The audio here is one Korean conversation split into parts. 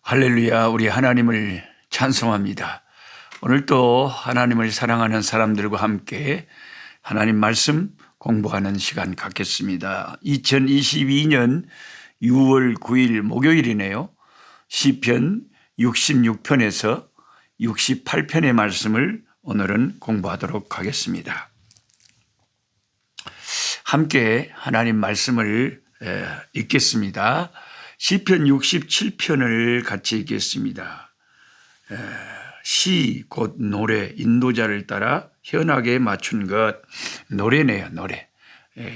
할렐루야, 우리 하나님을 찬송합니다. 오늘 또 하나님을 사랑하는 사람들과 함께 하나님 말씀 공부하는 시간 갖겠습니다. 2022년 6월 9일 목요일이네요. 시편 66편에서 68편의 말씀을 오늘은 공부하도록 하겠습니다. 함께 하나님 말씀을 읽겠습니다. 시편 67편을 같이 읽겠습니다. 시, 곧 노래, 인도자를 따라 현악에 맞춘 것, 노래네요, 노래.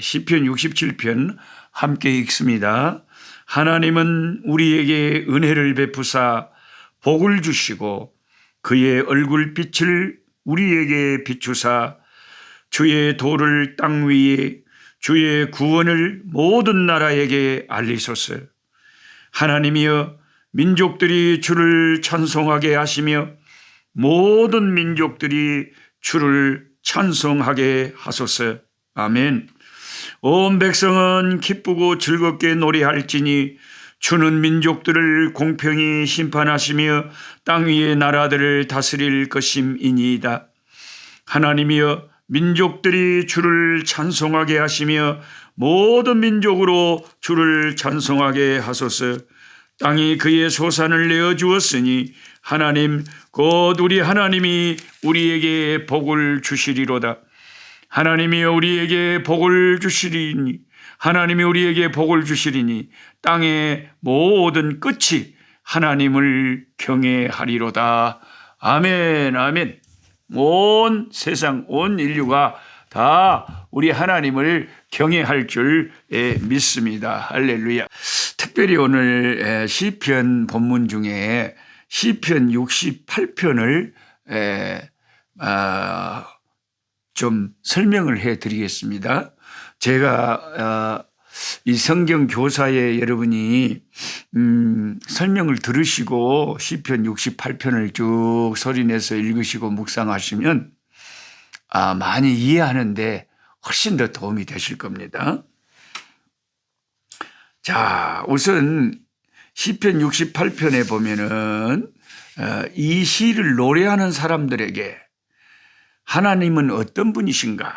시편 67편 함께 읽습니다. 하나님은 우리에게 은혜를 베푸사 복을 주시고 그의 얼굴빛을 우리에게 비추사 주의 도를 땅 위에 주의 구원을 모든 나라에게 알리소서. 하나님이여, 민족들이 주를 찬송하게 하시며 모든 민족들이 주를 찬송하게 하소서. 아멘. 온 백성은 기쁘고 즐겁게 노래할지니 주는 민족들을 공평히 심판하시며 땅 위의 나라들을 다스릴 것임이니이다. 하나님이여, 민족들이 주를 찬송하게 하시며 모든 민족으로 주를 찬송하게 하소서. 땅이 그의 소산을 내어 주었으니 하나님 곧 우리 하나님이 우리에게 복을 주시리로다. 하나님이여, 우리에게 복을 주시리니 하나님이 우리에게 복을 주시리니 땅의 모든 끝이 하나님을 경외하리로다. 아멘, 아멘. 온 세상, 온 인류가 다 우리 하나님을 경외할 줄 믿습니다. 할렐루야. 특별히 오늘 시편 본문 중에 시편 68편을 좀 설명을 해드리겠습니다. 제가 이 성경 교사의 여러분이 설명을 들으시고 시편 68편을 쭉 소리내서 읽으시고 묵상하시면 많이 이해하는데 훨씬 더 도움이 되실 겁니다. 자, 우선 시편 68편에 보면은 이 시를 노래하는 사람들에게 하나님은 어떤 분이신가?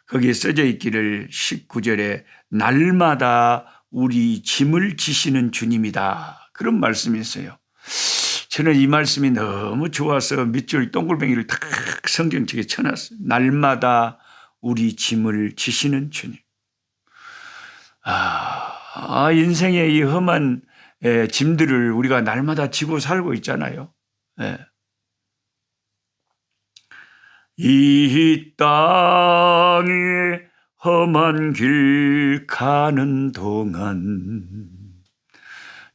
거기에 써져 있기를 19절에 날마다 우리 짐을 지시는 주님이다. 그런 말씀이 있어요. 저는 이 말씀이 너무 좋아서 밑줄 동글뱅이를 탁 성경책에 쳐놨어요. 날마다 우리 짐을 지시는 주님. 인생의 이 험한 짐들을 우리가 날마다 지고 살고 있잖아요. 이 땅에 험한 길 가는 동안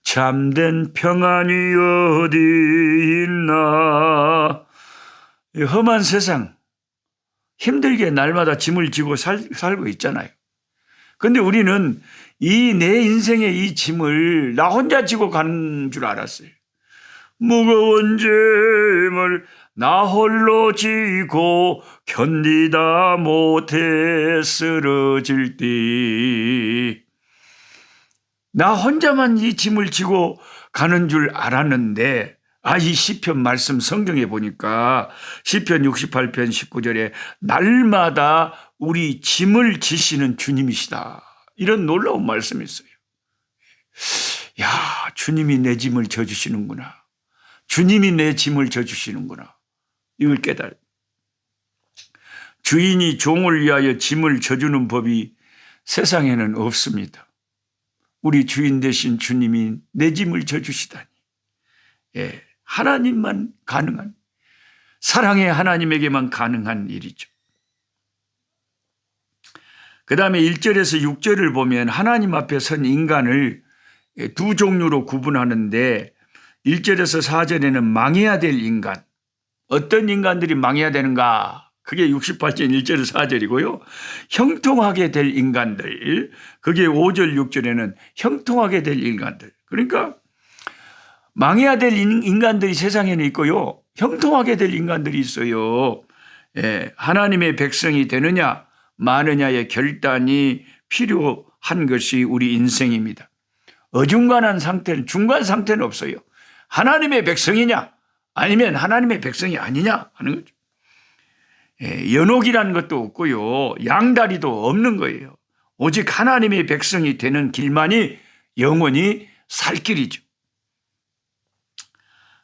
참된 평안이 어디 있나. 이 험한 세상, 힘들게 날마다 짐을 지고 살고 있잖아요. 그런데 우리는 이 내 인생의 이 짐을 나 혼자 지고 가는 줄 알았어요. 무거운 짐을 나 홀로 지고 견디다 못해 쓰러질 때 나 혼자만 이 짐을 지고 가는 줄 알았는데 이 시편 말씀 성경에 보니까 시편 68편 19절에 날마다 우리 짐을 지시는 주님이시다. 이런 놀라운 말씀이 있어요. 야, 주님이 내 짐을 져주시는구나. 주님이 내 짐을 져주시는구나. 이걸 깨달아. 주인이 종을 위하여 짐을 져주는 법이 세상에는 없습니다. 우리 주인 되신 주님이 내 짐을 져주시다니. 하나님만 가능한, 사랑의 하나님에게만 가능한 일이죠. 그 다음에 1절에서 6절을 보면 하나님 앞에 선 인간을 두 종류로 구분하는데 1절에서 4절에는 망해야 될 인간, 어떤 인간들이 망해야 되는가? 그게 68편 1절에서 4절이고요. 형통하게 될 인간들, 그게 5절 6절에는 형통하게 될 인간들. 그러니까 망해야 될 인간들이 세상에는 있고요. 형통하게 될 인간들이 있어요. 하나님의 백성이 되느냐 마느냐의 결단이 필요한 것이 우리 인생입니다. 어중간한 상태는, 중간 상태는 없어요. 하나님의 백성이냐 아니면 하나님의 백성이 아니냐 하는 거죠. 연옥이라는 것도 없고요. 양다리도 없는 거예요. 오직 하나님의 백성이 되는 길만이 영원히 살 길이죠.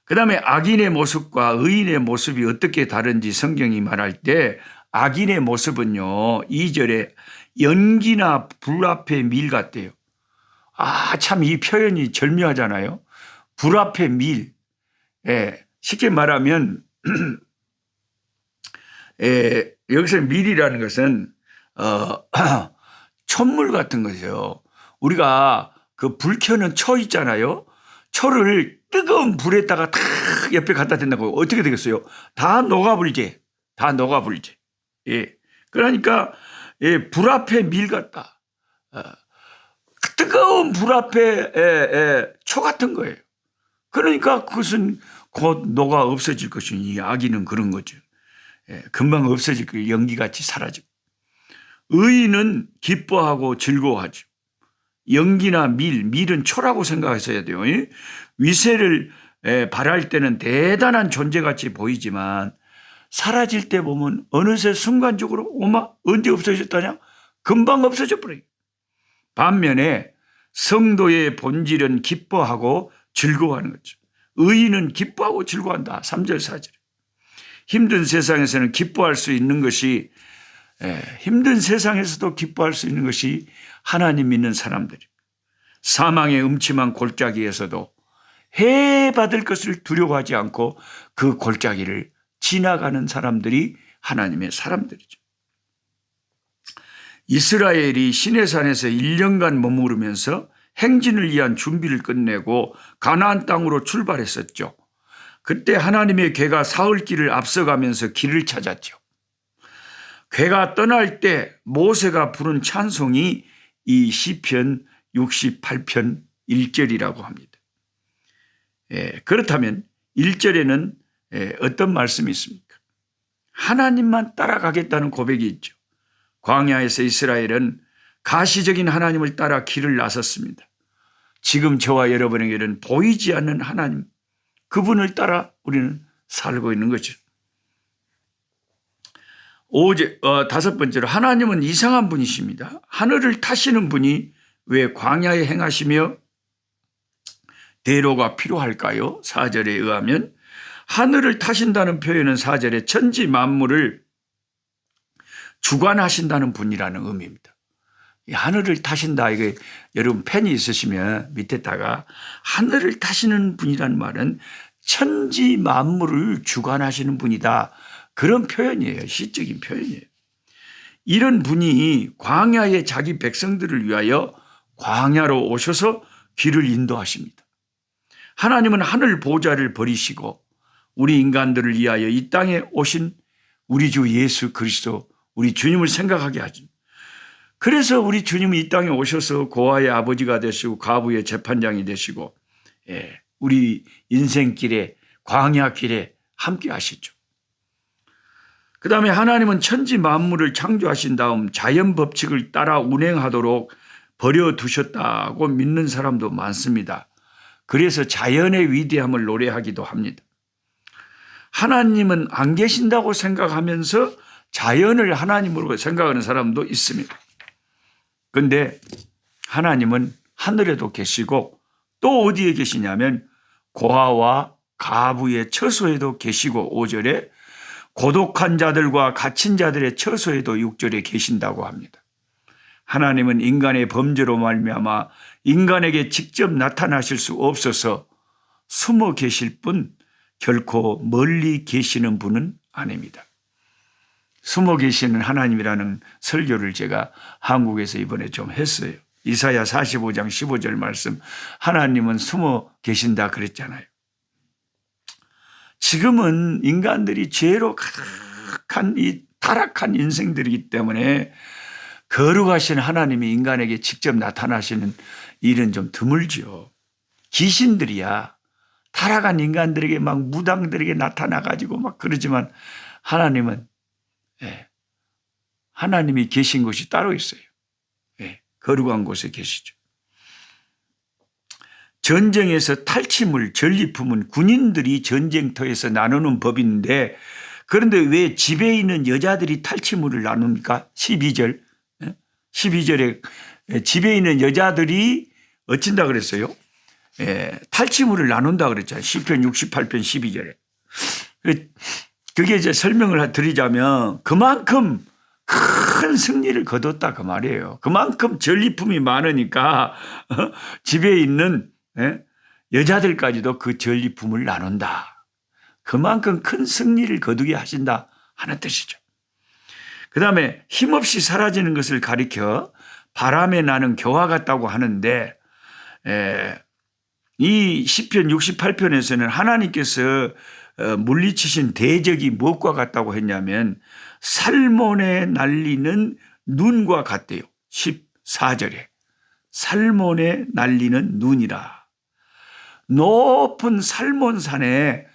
그 다음에 악인의 모습과 의인의 모습이 어떻게 다른지 성경이 말할 때 악인의 모습은요 2절에 연기나 불 앞에 밀 같대요. 참 이 표현이 절묘하잖아요. 불 앞에 밀. 쉽게 말하면 여기서 밀이라는 것은 촛물 같은 거죠. 우리가 그 불 켜는 초 있잖아요. 초를 뜨거운 불에다가 탁 옆에 갖다 댄다고 어떻게 되겠어요? 다 녹아불지. 다 녹아불지. 그러니까 불 앞에 밀 같다. 뜨거운 불 앞에 초 같은 거예요. 그러니까 그것은 곧 녹아 없어질 것이니 이 악인은 그런 거죠. 금방 없어질 거예요. 연기같이 사라지고. 의인은 기뻐하고 즐거워하죠. 연기나 밀은 초라고 생각하셔야 돼요. 위세를 발할 때는 대단한 존재같이 보이지만 사라질 때 보면 어느새 순간적으로 언제 없어졌다냐? 금방 없어져 버려요. 반면에 성도의 본질은 기뻐하고 즐거워하는 거죠. 의인은 기뻐하고 즐거워한다. 3절 4절. 힘든 세상에서는 기뻐할 수 있는 것이 힘든 세상에서도 기뻐할 수 있는 것이 하나님 믿는 사람들입니다. 사망의 음침한 골짜기에서도 해받을 것을 두려워하지 않고 그 골짜기를 지나가는 사람들이 하나님의 사람들이죠. 이스라엘이 시내산에서 1년간 머무르면서 행진을 위한 준비를 끝내고 가나안 땅으로 출발했었죠. 그때 하나님의 궤가 사흘길을 앞서가면서 길을 찾았죠. 궤가 떠날 때 모세가 부른 찬송이 이 시편 68편 1절이라고 합니다. 그렇다면 1절에는 어떤 말씀이 있습니까? 하나님만 따라가겠다는 고백이 있죠. 광야에서 이스라엘은 가시적인 하나님을 따라 길을 나섰습니다. 지금 저와 여러분에게는 보이지 않는 하나님, 그분을 따라 우리는 살고 있는 거죠. 다섯 번째로 하나님은 이상한 분이십니다. 하늘을 타시는 분이 왜 광야에 행하시며 대로가 필요할까요? 4절에 의하면 하늘을 타신다는 표현은 4절에 천지 만물을 주관하신다는 분이라는 의미입니다. 이 하늘을 타신다, 이게 여러분 펜이 있으시면 밑에다가 하늘을 타시는 분이라는 말은 천지 만물을 주관하시는 분이다. 그런 표현이에요. 시적인 표현이에요. 이런 분이 광야에 자기 백성들을 위하여 광야로 오셔서 길을 인도하십니다. 하나님은 하늘 보좌를 버리시고 우리 인간들을 위하여 이 땅에 오신 우리 주 예수 그리스도, 우리 주님을 생각하게 하죠. 그래서 우리 주님이 이 땅에 오셔서 고아의 아버지가 되시고 가부의 재판장이 되시고 우리 인생길에 광야길에 함께 하시죠. 그 다음에 하나님은 천지 만물을 창조하신 다음 자연 법칙을 따라 운행하도록 버려두셨다고 믿는 사람도 많습니다. 그래서 자연의 위대함을 노래하기도 합니다. 하나님은 안 계신다고 생각하면서 자연을 하나님으로 생각하는 사람도 있습니다. 그런데 하나님은 하늘에도 계시고 또 어디에 계시냐면 고아와 가부의 처소에도 계시고 5절에 고독한 자들과 갇힌 자들의 처소에도 6절에 계신다고 합니다. 하나님은 인간의 범죄로 말미암아 인간에게 직접 나타나실 수 없어서 숨어 계실 뿐 결코 멀리 계시는 분은 아닙니다. 숨어 계시는 하나님이라는 설교를 제가 한국에서 이번에 좀 했어요. 이사야 45장 15절 말씀, 하나님은 숨어 계신다 그랬잖아요. 지금은 인간들이 죄로 가득한 이 타락한 인생들이기 때문에 거룩하신 하나님이 인간에게 직접 나타나시는 일은 좀 드물죠. 귀신들이야 타락한 인간들에게 막 무당들에게 나타나가지고 막 그러지만 하나님은 하나님이 계신 곳이 따로 있어요. 거룩한 곳에 계시죠. 전쟁에서 탈취물, 전리품은 군인들이 전쟁터에서 나누는 법인데 그런데 왜 집에 있는 여자들이 탈취물을 나눕니까? 12절. 12절에 집에 있는 여자들이 어쩐다 그랬어요? 탈취물을 나눈다 그랬잖아요. 시편 68편 12절에. 그게 이제 설명을 드리자면 그만큼 큰 승리를 거뒀다 그 말이에요. 그만큼 전리품이 많으니까 집에 있는 여자들까지도 그 전리품을 나눈다. 그만큼 큰 승리를 거두게 하신다 하는 뜻이죠. 그 다음에 힘없이 사라지는 것을 가리켜 바람에 나는 겨와 같다고 하는데 이 시편 68편에서는 하나님께서 물리치신 대적이 무엇과 같다고 했냐면 살몬에 날리는 눈과 같대요. 14절에 살몬에 날리는 눈이라. 높은 살몬산에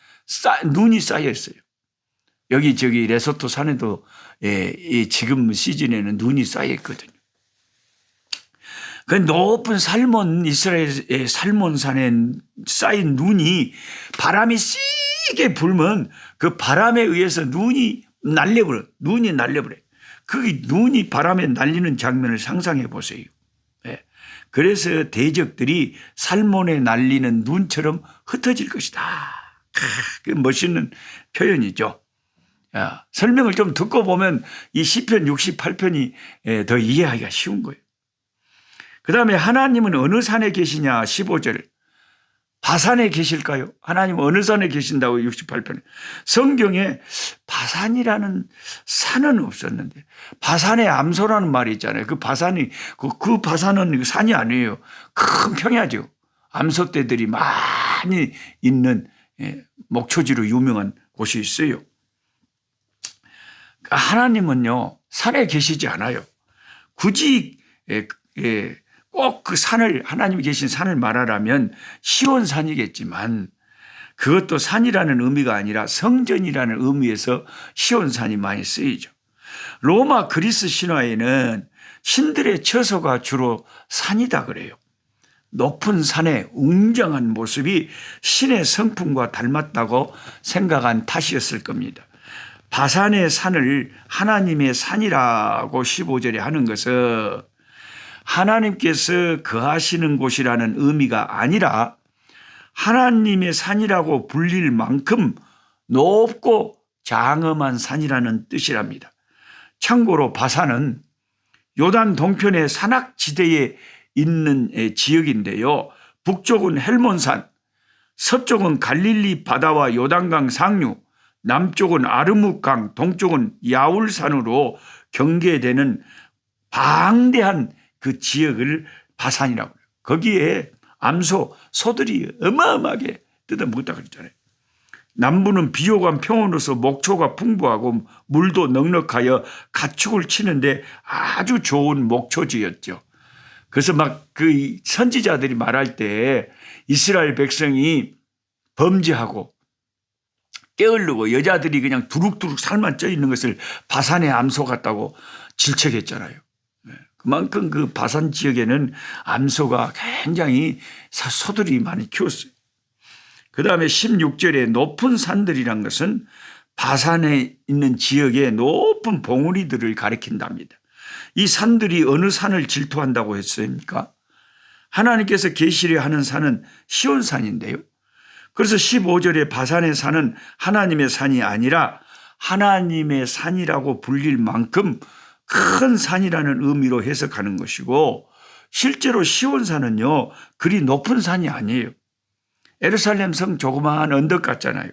눈이 쌓여 있어요. 여기 저기 레소토 산에도 지금 시즌에는 눈이 쌓여 있거든요. 그 높은 이스라엘의 살몬산에 쌓인 눈이 바람이 세게 불면 그 바람에 의해서 눈이 날려버려. 그 눈이 바람에 날리는 장면을 상상해 보세요. 그래서 대적들이 살몬에 날리는 눈처럼 흩어질 것이다. 그 멋있는 표현이죠. 설명을 좀 듣고 보면 이 시편 68편이 더 이해하기가 쉬운 거예요. 그 다음에 하나님은 어느 산에 계시냐 15절. 바산에 계실까요? 하나님은 어느 산에 계신다고 68편에. 성경에 바산이라는 산은 없었는데 바산의 암소라는 말이 있잖아요. 그 바산이 그 바산은 산이 아니에요. 큰 평야죠. 암소떼들이 많이 있는 목초지로 유명한 곳이 있어요. 하나님은요 산에 계시지 않아요. 굳이 꼭 그 산을 하나님이 계신 산을 말하라면 시온산이겠지만 그것도 산이라는 의미가 아니라 성전이라는 의미에서 시온산이 많이 쓰이죠. 로마 그리스 신화에는 신들의 처소가 주로 산이다 그래요. 높은 산의 웅장한 모습이 신의 성품과 닮았다고 생각한 탓이었을 겁니다. 바산의 산을 하나님의 산이라고 15절에 하는 것은 하나님께서 거하시는 곳이라는 의미가 아니라 하나님의 산이라고 불릴 만큼 높고 장엄한 산이라는 뜻이랍니다. 참고로 바산은 요단 동편의 산악지대에 있는 지역인데요. 북쪽은 헬몬산, 서쪽은 갈릴리 바다와 요단강 상류, 남쪽은 아르묵강, 동쪽은 야울산으로 경계되는 방대한 그 지역을 바산이라고 해요. 거기에 소들이 어마어마하게 뜯어먹었다 그랬잖아요. 남부는 비옥한 평원으로서 목초가 풍부하고 물도 넉넉하여 가축을 치는데 아주 좋은 목초지였죠. 그래서 막 그 선지자들이 말할 때 이스라엘 백성이 범죄하고 게으르고 여자들이 그냥 두룩두룩 살만 쪄 있는 것을 바산의 암소 같다고 질책했잖아요. 그만큼 그 바산 지역에는 암소가 굉장히 소들이 많이 키웠어요. 그 다음에 16절에 높은 산들이란 것은 바산에 있는 지역의 높은 봉우리들을 가리킨답니다. 이 산들이 어느 산을 질투한다고 했습니까? 하나님께서 계시려 하는 산은 시온산인데요. 그래서 15절에 바산의 산은 하나님의 산이 아니라 하나님의 산이라고 불릴 만큼 큰 산이라는 의미로 해석하는 것이고 실제로 시온산은요 그리 높은 산이 아니에요. 예루살렘 성 조그마한 언덕 같잖아요.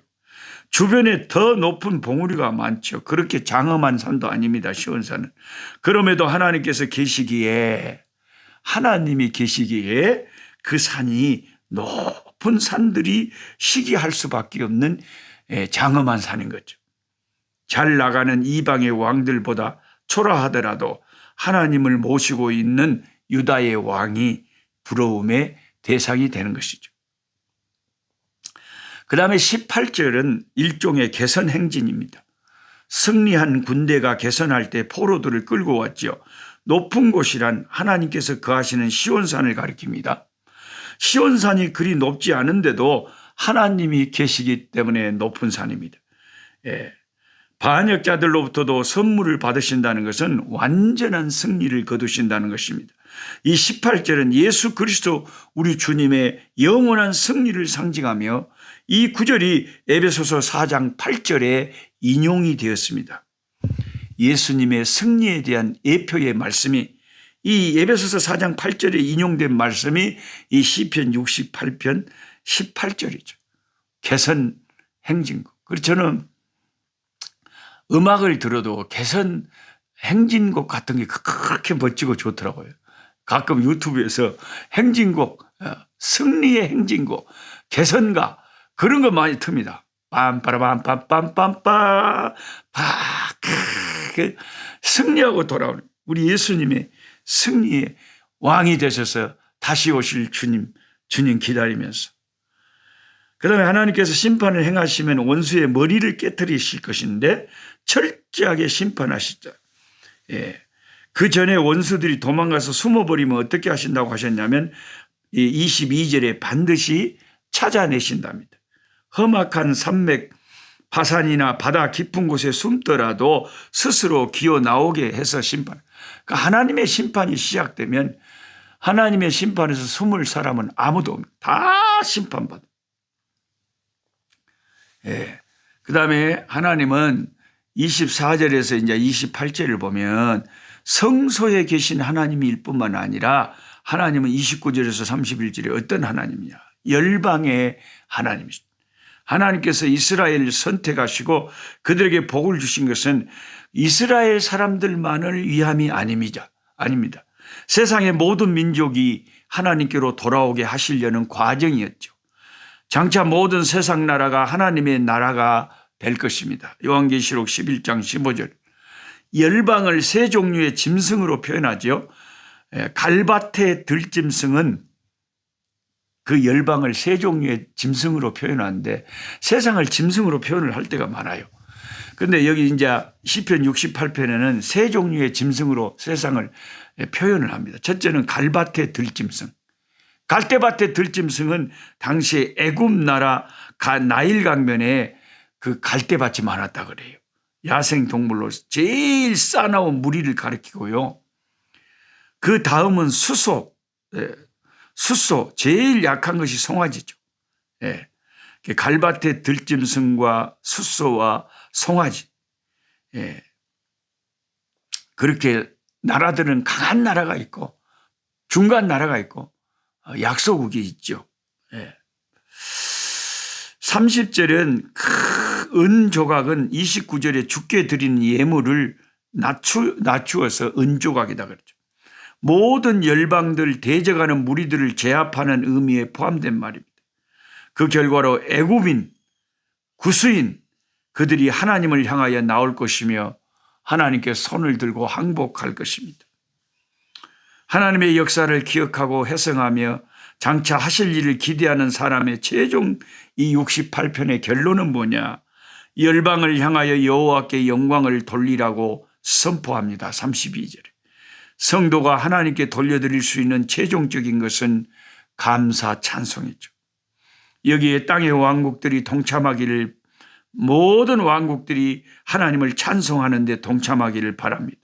주변에 더 높은 봉우리가 많죠. 그렇게 장엄한 산도 아닙니다. 시온산은. 그럼에도 하나님이 계시기에 그 산이 높은 산들이 시기할 수밖에 없는 장엄한 산인 거죠. 잘 나가는 이방의 왕들보다 초라하더라도 하나님을 모시고 있는 유다의 왕이 부러움의 대상이 되는 것이죠. 그 다음에 18절은 일종의 개선 행진입니다. 승리한 군대가 개선할 때 포로들을 끌고 왔죠. 높은 곳이란 하나님께서 거하시는 시온산을 가리킵니다. 시온산이 그리 높지 않은데도 하나님이 계시기 때문에 높은 산입니다. 예. 반역자들로부터도 선물을 받으신다는 것은 완전한 승리를 거두신다는 것입니다. 이 18절은 예수 그리스도 우리 주님의 영원한 승리를 상징하며 이 구절이 에베소서 4장 8절에 인용이 되었습니다. 예수님의 승리에 대한 예표의 말씀이 이 에베소서 4장 8절에 인용된 말씀이 이 시편 68편 18절이죠. 개선 행진곡. 그래서 저는 음악을 들어도 개선 행진곡 같은 게 그렇게 멋지고 좋더라고요. 가끔 유튜브에서 행진곡, 승리의 행진곡, 개선가 그런 거 많이 틉니다. 빰빠라빰빰빰빰빰 승리하고 돌아오는 우리 예수님의 승리의 왕이 되셔서 다시 오실 주님 기다리면서 그 다음에 하나님께서 심판을 행하시면 원수의 머리를 깨뜨리실 것인데 철저하게 심판하시죠. 예. 그 전에 원수들이 도망가서 숨어버리면 어떻게 하신다고 하셨냐면 22절에 반드시 찾아내신답니다. 험악한 산맥, 바산이나 바다 깊은 곳에 숨더라도 스스로 기어 나오게 해서 심판. 그러니까 하나님의 심판이 시작되면 하나님의 심판에서 숨을 사람은 아무도 없습니다. 다 심판받아. 예. 그 다음에 하나님은 24절에서 이제 28절을 보면 성소에 계신 하나님일 뿐만 아니라 하나님은 29절에서 31절에 어떤 하나님이냐. 열방의 하나님이십니다. 하나님께서 이스라엘을 선택하시고 그들에게 복을 주신 것은 이스라엘 사람들만을 위함이 아닙니다. 세상의 모든 민족이 하나님께로 돌아오게 하시려는 과정이었죠. 장차 모든 세상 나라가 하나님의 나라가 될 것입니다. 요한계시록 11장 15절. 열방을 세 종류의 짐승으로 표현하죠. 갈밭의 들짐승은 그 열방을 세 종류의 짐승으로 표현하는데 세상을 짐승으로 표현을 할 때가 많아요. 그런데 여기 이제 시편 68편에는 세 종류의 짐승으로 세상을 표현을 합니다. 첫째는 갈밭의 들짐승. 갈대밭의 들짐승은 당시에 애굽 나라 나일 강변에 그 갈대밭이 많았다 그래요. 야생 동물로 제일 싸나운 무리를 가리키고요. 그 다음은 수소, 제일 약한 것이 송아지죠. 갈밭의 들짐승과 수소와 송아지. 그렇게 나라들은 강한 나라가 있고 중간 나라가 있고 약소국이 있죠. 30절은 은 조각은 29절에 주께 드리는 예물을 낮추어서 은 조각이다 그랬죠. 모든 열방들 대적하는 무리들을 제압하는 의미에 포함된 말입니다. 그 결과로 애굽인, 구스인 그들이 하나님을 향하여 나올 것이며 하나님께 손을 들고 항복할 것입니다. 하나님의 역사를 기억하고 회성하며 장차 하실 일을 기대하는 사람의 최종 이 68편의 결론은 뭐냐? 열방을 향하여 여호와께 영광을 돌리라고 선포합니다. 32절에. 성도가 하나님께 돌려드릴 수 있는 최종적인 것은 감사 찬송이죠. 여기에 땅의 왕국들이 동참하기를 모든 왕국들이 하나님을 찬송하는 데 동참하기를 바랍니다.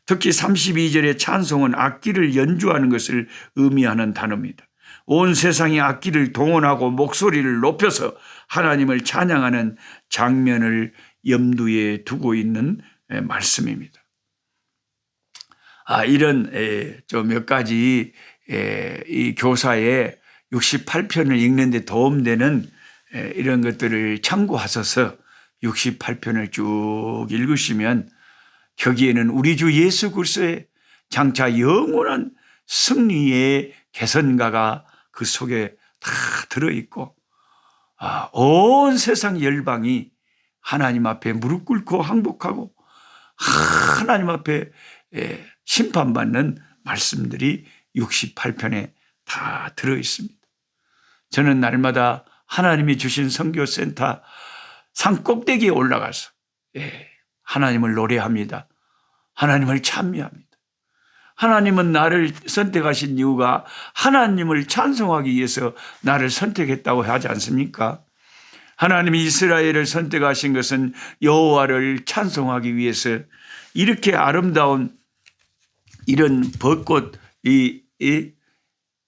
특히 32절의 찬송은 악기를 연주하는 것을 의미하는 단어입니다. 온 세상이 악기를 동원하고 목소리를 높여서 하나님을 찬양하는 장면을 염두에 두고 있는 말씀입니다. 이런 좀 몇 가지 이 교사의 68편을 읽는 데 도움되는 이런 것들을 참고하셔서 68편을 쭉 읽으시면 거기에는 우리 주 예수 그리스도의 장차 영원한 승리의 개선가가 그 속에 다 들어있고 온 세상 열방이 하나님 앞에 무릎 꿇고 항복하고 하나님 앞에 심판받는 말씀들이 68편에 다 들어있습니다. 저는 날마다 하나님이 주신 선교센터 산 꼭대기에 올라가서 하나님을 노래합니다. 하나님을 찬미합니다. 하나님은 나를 선택하신 이유가 하나님을 찬송하기 위해서 나를 선택했다고 하지 않습니까? 하나님이 이스라엘을 선택하신 것은 여호와를 찬송하기 위해서 이렇게 아름다운 이런 벚꽃,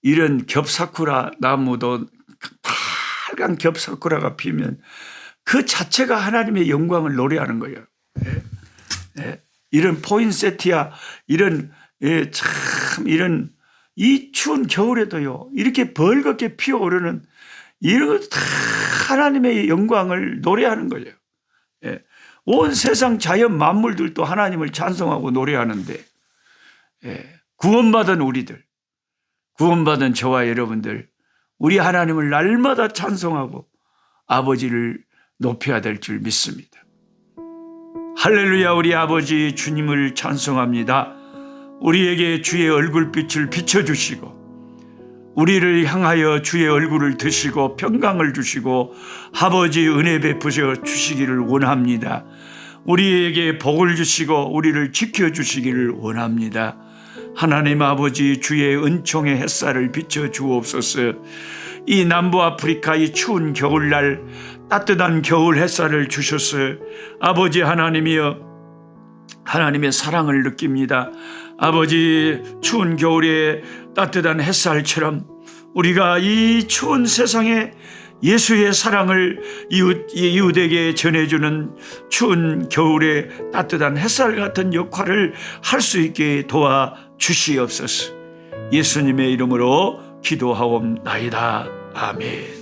이런 겹사쿠라 나무도 빨간 겹사쿠라가 피면 그 자체가 하나님의 영광을 노래하는 거예요. 이런 포인세티아, 이런 참 이런 이 추운 겨울에도요 이렇게 벌겋게 피어오르는 이런 다 하나님의 영광을 노래하는 거예요. 온 세상 자연 만물들도 하나님을 찬송하고 노래하는데 구원받은 우리들, 구원받은 저와 여러분들, 우리 하나님을 날마다 찬송하고 아버지를 높여야 될 줄 믿습니다. 할렐루야. 우리 아버지 주님을 찬송합니다. 우리에게 주의 얼굴빛을 비춰주시고 우리를 향하여 주의 얼굴을 드시고 평강을 주시고 아버지 은혜 베푸셔 주시기를 원합니다. 우리에게 복을 주시고 우리를 지켜주시기를 원합니다. 하나님 아버지 주의 은총의 햇살을 비춰 주옵소서. 이 남부 아프리카 이 추운 겨울날 따뜻한 겨울 햇살을 주셔서 아버지 하나님이여 하나님의 사랑을 느낍니다. 아버지 추운 겨울에 따뜻한 햇살처럼 우리가 이 추운 세상에 예수의 사랑을 이웃에게 전해주는 추운 겨울에 따뜻한 햇살 같은 역할을 할 수 있게 도와주시옵소서. 예수님의 이름으로 기도하옵나이다. 아멘.